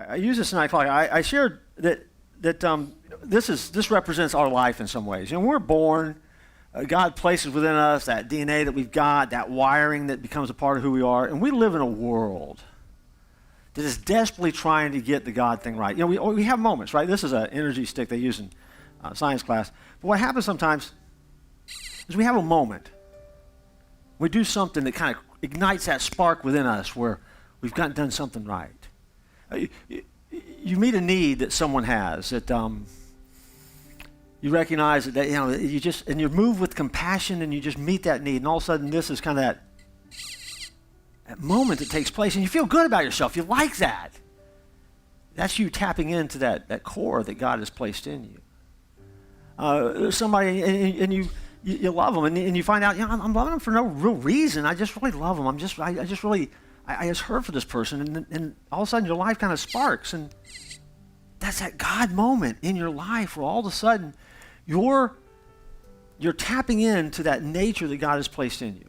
I use this in I shared that this represents our life in some ways. When we're born, God places within us that DNA that we've got, that wiring that becomes a part of who we are, and we live in a world that is desperately trying to get the God thing right. We have moments, right? This is an energy stick they use in science class. But what happens sometimes is we have a moment. We do something that kind of ignites that spark within us where we've done something right. You meet a need that someone has that you recognize that and you move with compassion and you just meet that need, and all of a sudden this is kind of that moment that takes place, and you feel good about yourself. You like that. That's you tapping into that core that God has placed in you. Somebody and you love them, and you find out, I'm loving them for no real reason. I just really love them. I just hurt for this person, and all of a sudden your life kind of sparks, and that's that God moment in your life where all of a sudden you're tapping into that nature that God has placed in you.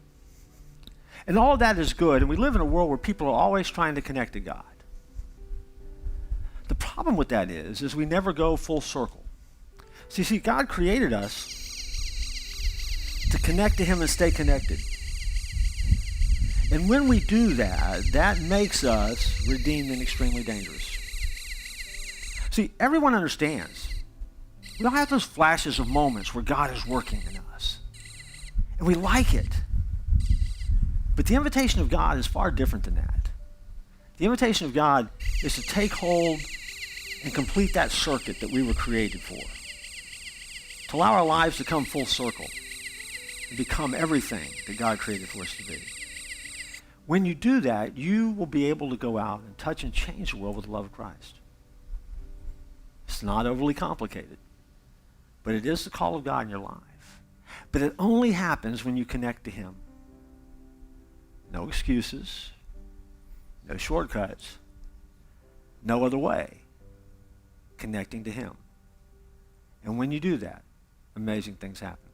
And all of that is good, and we live in a world where people are always trying to connect to God. The problem with that is we never go full circle. See, God created us to connect to Him and stay connected. And when we do that, that makes us redeemed and extremely dangerous. See, everyone understands. We don't have those flashes of moments where God is working in us. And we like it. But the invitation of God is far different than that. The invitation of God is to take hold and complete that circuit that we were created for. To allow our lives to come full circle and become everything that God created for us to be. When you do that, you will be able to go out and touch and change the world with the love of Christ. It's not overly complicated, but it is the call of God in your life. But it only happens when you connect to Him. No excuses, no shortcuts, no other way. Connecting to Him. And when you do that, amazing things happen.